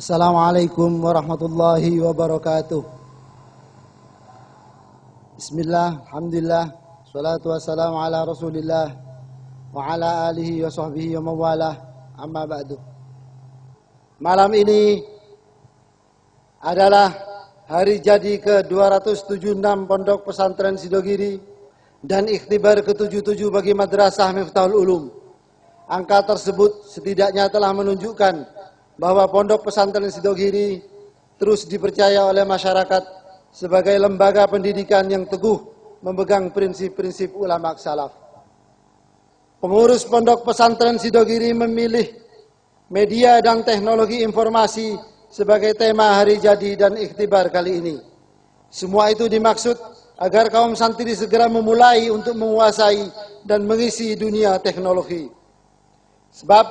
Assalamualaikum warahmatullahi wabarakatuh. Bismillah, alhamdulillah, salatu wassalamu ala rasulillah wa ala alihi wa sahbihi wa mawalah, amma ba'du. Malam ini adalah hari jadi ke-276 Pondok Pesantren Sidogiri dan ikhtibar ke-77 bagi Madrasah Miftahul Ulum. Angka tersebut setidaknya telah menunjukkan bahwa Pondok Pesantren Sidogiri terus dipercaya oleh masyarakat sebagai lembaga pendidikan yang teguh memegang prinsip-prinsip ulama salaf. Pengurus Pondok Pesantren Sidogiri memilih media dan teknologi informasi sebagai tema hari jadi dan ikhtibar kali ini. Semua itu dimaksud agar kaum santri segera memulai untuk menguasai dan mengisi dunia teknologi. Sebab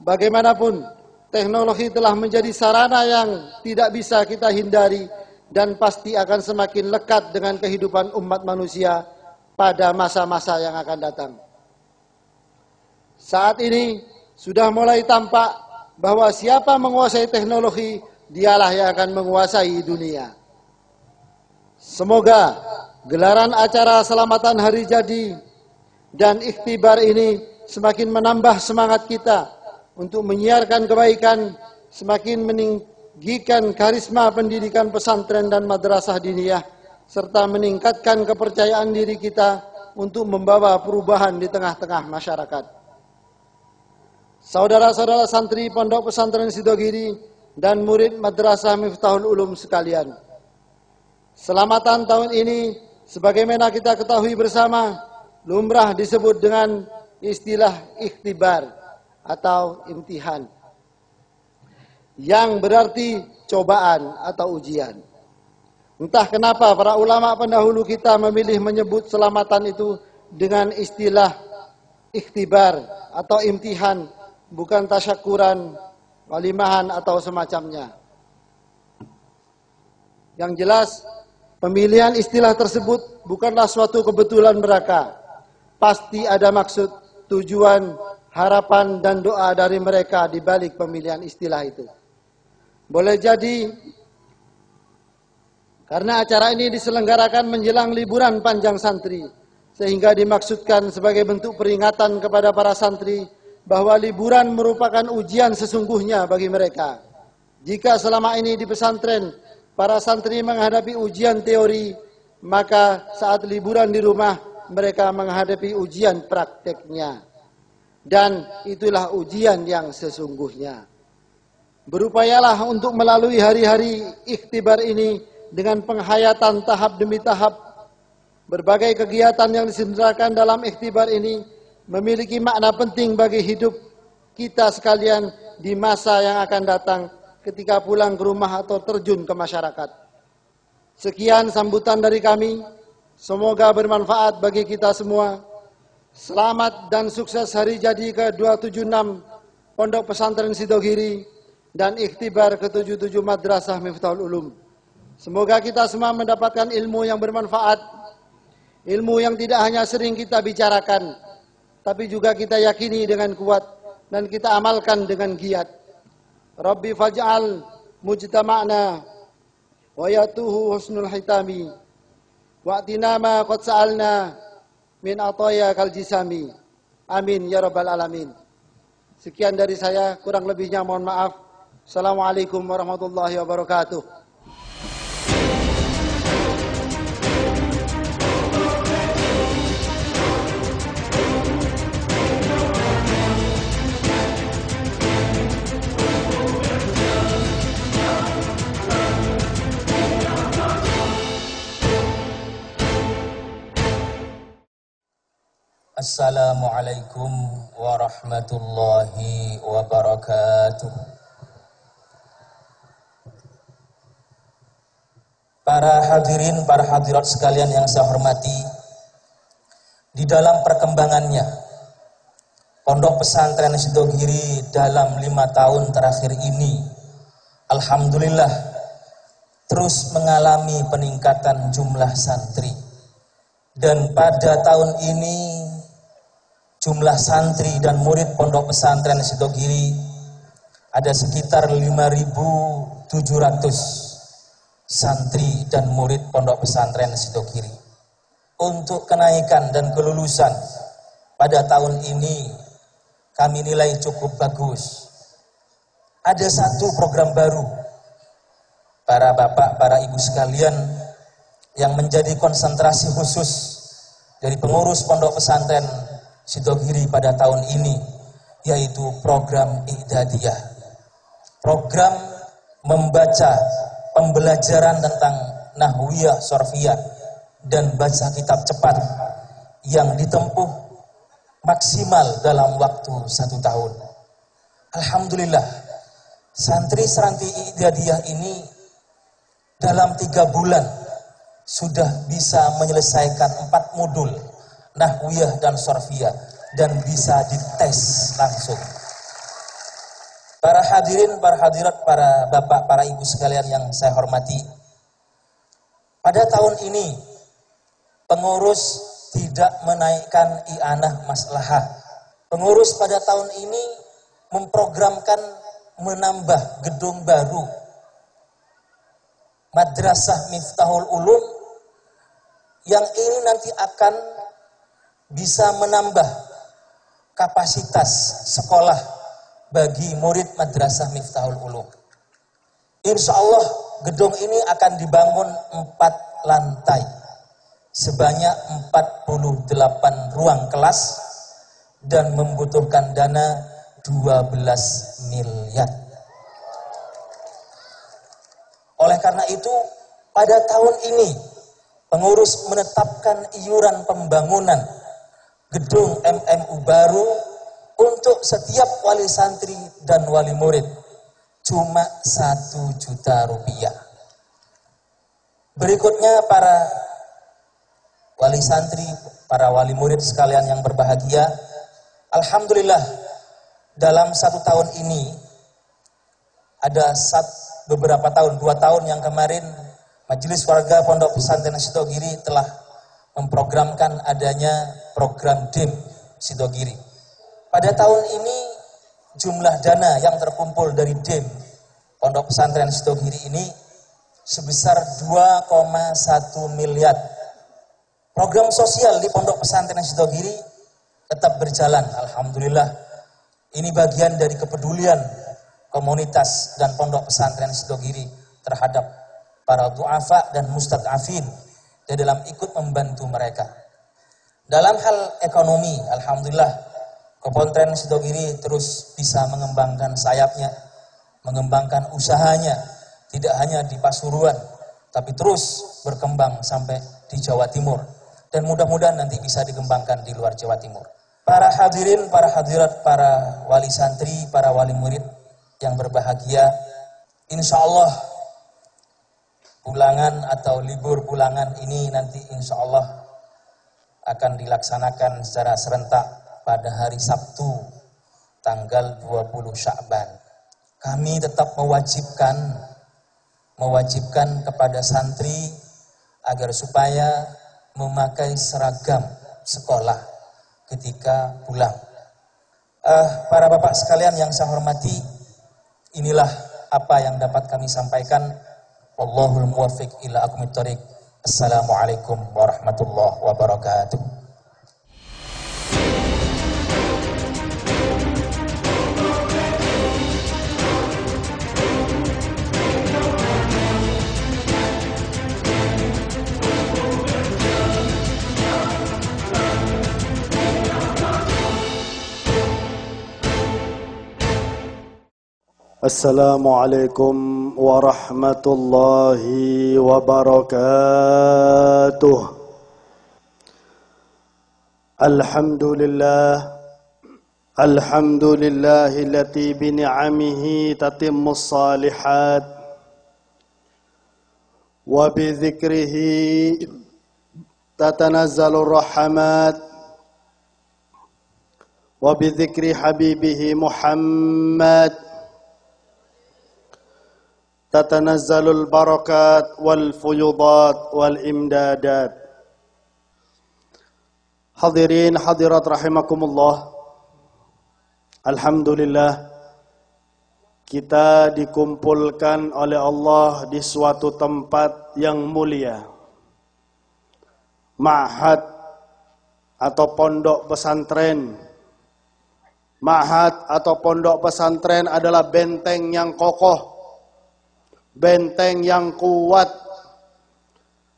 bagaimanapun teknologi telah menjadi sarana yang tidak bisa kita hindari dan pasti akan semakin lekat dengan kehidupan umat manusia pada masa-masa yang akan datang. Saat ini sudah mulai tampak bahwa siapa menguasai teknologi, dialah yang akan menguasai dunia. Semoga gelaran acara selamatan hari jadi dan ikhtibar ini semakin menambah semangat kita untuk menyiarkan kebaikan, semakin meninggikan karisma pendidikan pesantren dan madrasah diniyah, serta meningkatkan kepercayaan diri kita untuk membawa perubahan di tengah-tengah masyarakat. Saudara-saudara santri Pondok Pesantren Sidogiri dan murid Madrasah Miftahul Ulum sekalian, selamatan tahun ini sebagaimana kita ketahui bersama, lumrah disebut dengan istilah ikhtibar atau imtihan, yang berarti cobaan atau ujian. Entah kenapa para ulama pendahulu kita memilih menyebut selamatan itu dengan istilah ikhtibar atau imtihan, bukan tasyakuran, walimahan atau semacamnya. Yang jelas, pemilihan istilah tersebut bukanlah suatu kebetulan belaka. Pasti ada maksud, tujuan, harapan dan doa dari mereka di balik pemilihan istilah itu. Boleh jadi karena acara ini diselenggarakan menjelang liburan panjang santri, sehingga dimaksudkan sebagai bentuk peringatan kepada para santri bahwa liburan merupakan ujian sesungguhnya bagi mereka. Jika selama ini di pesantren para santri menghadapi ujian teori, maka saat liburan di rumah mereka menghadapi ujian prakteknya. Dan itulah ujian yang sesungguhnya. Berupayalah untuk melalui hari-hari ikhtibar ini dengan penghayatan tahap demi tahap. Berbagai kegiatan yang diselenggarakan dalam ikhtibar ini memiliki makna penting bagi hidup kita sekalian di masa yang akan datang ketika pulang ke rumah atau terjun ke masyarakat. Sekian sambutan dari kami. Semoga bermanfaat bagi kita semua. Selamat dan sukses hari jadi ke-276 Pondok Pesantren Sidogiri dan ikhtibar ke-77 Madrasah Miftahul Ulum. Semoga kita semua mendapatkan ilmu yang bermanfaat, ilmu yang tidak hanya sering kita bicarakan, tapi juga kita yakini dengan kuat dan kita amalkan dengan giat. Rabbi faj'al mujtama'na wa yatuhu husnul hitami wa'tina ma qad sa'alna min ataya kal jisami. Amin ya rabbal alamin. Sekian dari saya, kurang lebihnya mohon maaf. Assalamualaikum warahmatullahi wabarakatuh. Assalamualaikum warahmatullahi wabarakatuh. Para hadirin, para hadirat sekalian yang saya hormati, di dalam perkembangannya Pondok Pesantren Sidogiri dalam 5 tahun terakhir ini, alhamdulillah terus mengalami peningkatan jumlah santri. Dan pada tahun ini jumlah santri dan murid Pondok Pesantren Sidogiri ada sekitar 5.700 santri dan murid Pondok Pesantren Sidogiri. Untuk kenaikan dan kelulusan pada tahun ini kami nilai cukup bagus. Ada satu program baru, para bapak, para ibu sekalian, yang menjadi konsentrasi khusus dari pengurus Pondok Pesantren Sidogiri pada tahun ini, yaitu program I'dadiyah. Program membaca pembelajaran tentang Nahwiyah, Sorfiyah, dan baca kitab cepat yang ditempuh maksimal dalam waktu 1 tahun. Alhamdulillah, santri-santri I'dadiyah ini dalam 3 bulan sudah bisa menyelesaikan 4 modul Nahwiyah dan Sorfiyah dan bisa dites langsung. Para hadirin, para hadirat, para bapak, para ibu sekalian yang saya hormati, pada tahun ini pengurus tidak menaikkan i'anah maslahah. Pengurus pada tahun ini memprogramkan menambah gedung baru Madrasah Miftahul Ulum yang ini nanti akan bisa menambah kapasitas sekolah bagi murid Madrasah Miftahul Ulum. Insya Allah gedung ini akan dibangun 4 lantai sebanyak 48 ruang kelas dan membutuhkan dana 12 miliar. Oleh karena itu, pada tahun ini pengurus menetapkan iuran pembangunan gedung MMU baru untuk setiap wali santri dan wali murid cuma 1 juta rupiah. Berikutnya para wali santri, para wali murid sekalian yang berbahagia, alhamdulillah dalam 1 tahun ini ada beberapa tahun, 2 tahun yang kemarin Majelis Warga Pondok Pesantren Sidogiri telah memprogramkan adanya program DIM Sidogiri. Pada tahun ini jumlah dana yang terkumpul dari DIM Pondok Pesantren Sidogiri ini sebesar 2,1 miliar. Program sosial di Pondok Pesantren Sidogiri tetap berjalan, alhamdulillah. Ini bagian dari kepedulian komunitas dan Pondok Pesantren Sidogiri terhadap para du'afa dan mustad'afin dan dalam ikut membantu mereka. Dalam hal ekonomi, alhamdulillah, Pesantren Sidogiri terus bisa mengembangkan sayapnya, mengembangkan usahanya, tidak hanya di Pasuruan, tapi terus berkembang sampai di Jawa Timur. Dan mudah-mudahan nanti bisa dikembangkan di luar Jawa Timur. Para hadirin, para hadirat, para wali santri, para wali murid yang berbahagia, insya Allah ulangan atau libur ulangan ini nanti insya Allah akan dilaksanakan secara serentak pada hari Sabtu tanggal 20 Sya'ban. Kami tetap mewajibkan kepada santri agar supaya memakai seragam sekolah ketika pulang. Para bapak sekalian yang saya hormati, inilah apa yang dapat kami sampaikan. Wallahul muwaffiq ila aqwamit thoriq. Assalamualaikum warahmatullahi wabarakatuh. Assalamualaikum warahmatullahi wabarakatuh. Alhamdulillahillati bini'amihi tatimmus salihat wa bizikrihi tatanazzalur rahmat wa bizikri habibihi Muhammad tatanazalul barakat wal fuyudat wal imdadat. Hadirin hadirat rahimakumullah. Alhamdulillah, kita dikumpulkan oleh Allah di suatu tempat yang mulia. Ma'had atau pondok pesantren. Ma'had atau pondok pesantren adalah benteng yang kokoh, benteng yang kuat,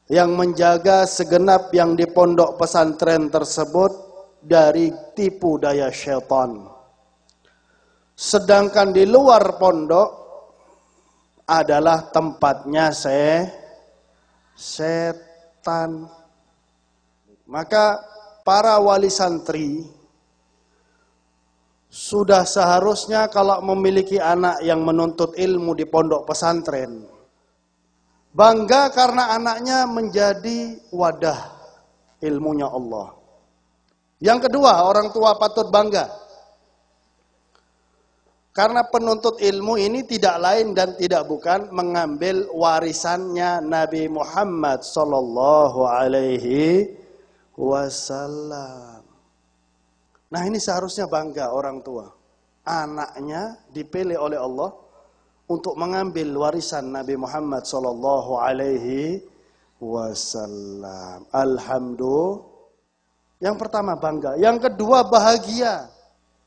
yang menjaga segenap yang di pondok pesantren tersebut dari tipu daya syaitan. Sedangkan di luar pondok adalah tempatnya setan. Maka para wali santri sudah seharusnya kalau memiliki anak yang menuntut ilmu di pondok pesantren, bangga karena anaknya menjadi wadah ilmunya Allah. Yang kedua, orang tua patut bangga karena penuntut ilmu ini tidak lain dan tidak bukan mengambil warisannya Nabi Muhammad sallallahu alaihi wasallam. Nah, ini seharusnya bangga orang tua. Anaknya dipilih oleh Allah untuk mengambil warisan Nabi Muhammad sallallahu alaihi wasallam. Alhamdulillah. Yang pertama bangga, yang kedua bahagia.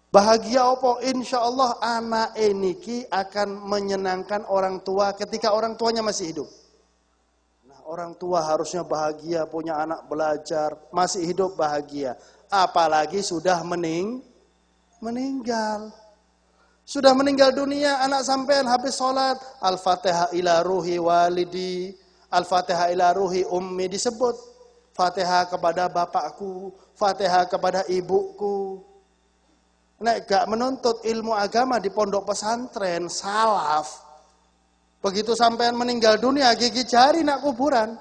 Bahagia apa? Insya Allah anak ini akan menyenangkan orang tua ketika orang tuanya masih hidup. Nah, orang tua harusnya bahagia punya anak belajar, masih hidup bahagia. Apalagi sudah meninggal. Sudah meninggal dunia, anak sampean habis sholat, Al-Fatihah ila ruhi walidi, Al-Fatihah ila ruhi ummi disebut. Fatihah kepada bapakku, Fatihah kepada ibuku. Nek gak menuntut ilmu agama di pondok pesantren, salaf. Begitu sampean meninggal dunia, gigi jari nak kuburan.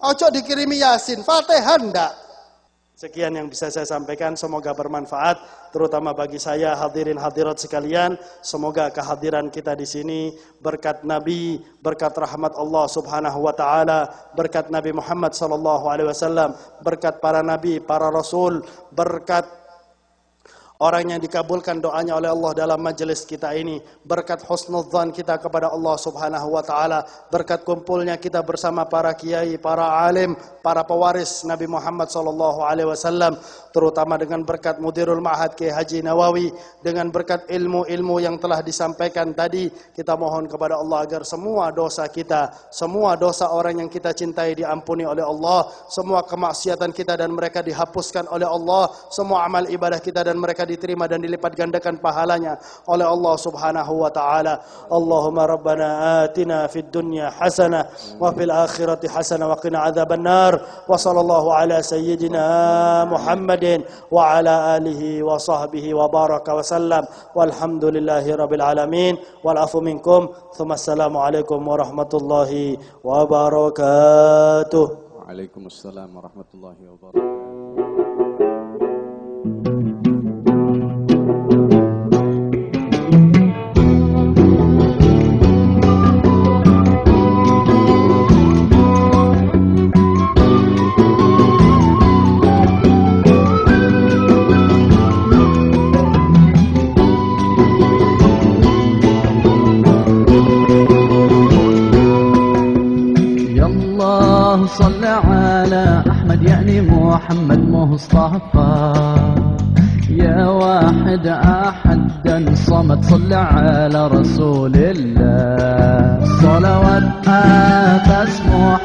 Ojo dikirimi Yasin, Fatihah ndak. Sekian yang bisa saya sampaikan, semoga bermanfaat, terutama bagi saya hadirin hadirat sekalian. Semoga kehadiran kita di sini berkat Nabi, berkat rahmat Allah Subhanahu wa taala, berkat Nabi Muhammad sallallahu alaihi wasallam, berkat para nabi, para rasul, berkat orang yang dikabulkan doanya oleh Allah dalam majelis kita ini, berkat husnudzan kita kepada Allah Subhanahu wa taala, berkat kumpulnya kita bersama para kiai, para alim, para pewaris Nabi Muhammad sallallahu alaihi wasallam, terutama dengan berkat Mudirul Ma'had Kiai Haji Nawawi, dengan berkat ilmu-ilmu yang telah disampaikan tadi, kita mohon kepada Allah agar semua dosa kita, semua dosa orang yang kita cintai diampuni oleh Allah, semua kemaksiatan kita dan mereka dihapuskan oleh Allah, semua amal ibadah kita dan mereka diterima dan dilipat gandakan pahalanya oleh Allah Subhanahu wa taala. Allahumma rabbana atina fid dunya hasanah wa fil akhirati hasanah wa qina adzabannar. Wa sallallahu ala sayyidina Muhammadin wa ala alihi wa sahbihi wa baraka wa sallam. Walhamdulillahi rabbil alamin. Wal afu minkum. Tsumma assalamu alaikum warahmatullahi wabarakatuh. Waalaikumsalam warahmatullahi wabarakatuh. صل على أحمد يعني محمد مصطفى يا واحد أحدا صمد صل على رسول الله صلوات أتسمع